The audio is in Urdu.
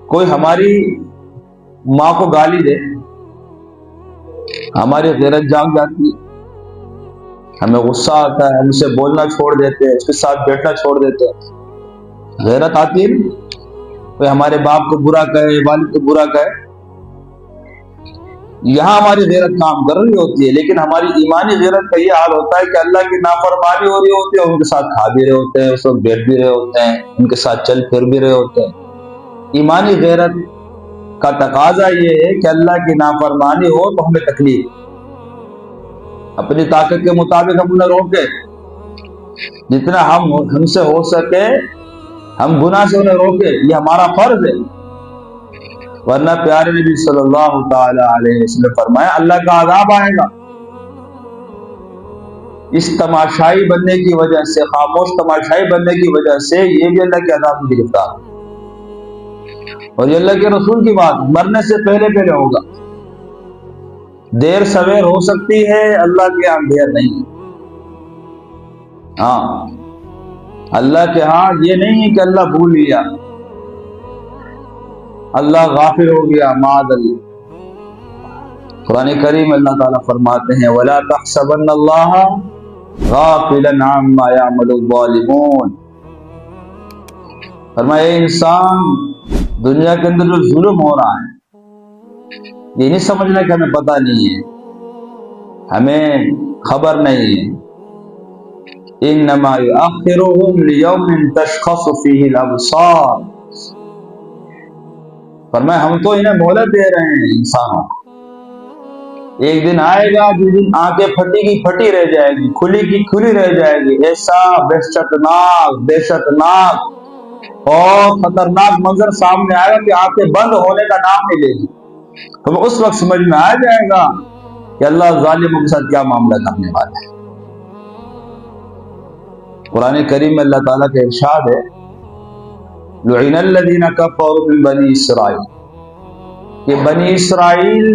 کوئی ہماری ماں کو گالی دے، ہماری غیرت جاگ جاتی ہے، ہمیں غصہ آتا ہے، ہم اسے بولنا چھوڑ دیتے ہیں، اس کے ساتھ بیٹھنا چھوڑ دیتے ہیں، غیرت آتی ہے۔ کوئی ہمارے باپ کو برا کہے، والد کو برا کہے، یہاں ہماری غیرت کام کر رہی ہوتی ہے، لیکن ہماری ایمانی غیرت کا یہ حال ہوتا ہے کہ اللہ کی نافرمانی ہو رہی ہوتی ہے، ان کے ساتھ کھا بھی رہے ہوتے ہیں، اس وقت بیٹھ بھی رہے ہوتے ہیں، ان کے ساتھ چل پھر بھی رہے ہوتے ہیں۔ ایمانی غیرت کا تقاضا یہ ہے کہ اللہ کی نافرمانی ہو تو ہمیں تکلیف، اپنی طاقت کے مطابق ہم انہیں روکے، جتنا ہم سے ہو سکے ہم گناہ سے انہیں روکے، یہ ہمارا فرض ہے۔ ورنہ پیارے نبی صلی اللہ تعالی علیہ وسلم نے فرمایا اللہ کا عذاب آئے گا اس تماشائی بننے کی وجہ سے، خاموش تماشائی بننے کی وجہ سے، یہ بھی اللہ کے عذاب میں گرفتار، اور یہ اللہ کے رسول کی بات مرنے سے پہلے ہوگا۔ دیر سویر ہو سکتی ہے، اللہ کے ہاں دیر نہیں۔ ہاں، اللہ کے ہاں یہ نہیں ہے کہ اللہ بھول لیا، اللہ غافل ہو گیا، معاذ اللہ۔ قرآن کریم اللہ تعالیٰ فرماتے ہیں وَلَا تَحْسَبَنَّ اللَّهَ غَافِلًا عَمَّا يَعْمَلُ الظَّالِمُونَ۔ فرمایا اے انسان، دنیا کے اندر جو ظلم ہو رہا ہے یہ نہیں سمجھنا کہ ہمیں پتہ نہیں ہے، ہمیں خبر نہیں ہے۔ إِنَّمَا يُؤَخِّرُهُمْ لِيَوْمٍ تَشْخَصُ فِيهِ الْأَبْصَارُ۔ فرمایا ہم تو انہیں مہلت دے رہے ہیں انسانوں کو، ایک دن آئے گا جس دن آنکھیں پھٹی کی پھٹی رہ جائے گی، کھلی کی کھلی رہ جائے گی، ایسا دہشت ناک اور خطرناک منظر سامنے آئے گا کہ آنکھیں بند ہونے کا نام نہیں لے گی۔ تو اس وقت سمجھ میں آ جائے گا کہ اللہ ظالموں کے ساتھ کیا معاملہ کرنے والا ہے۔ قرآن کریم میں اللہ تعالیٰ کا ارشاد ہے لعن الذین کفروا من بنی اسرائیل، کہ بنی اسرائیل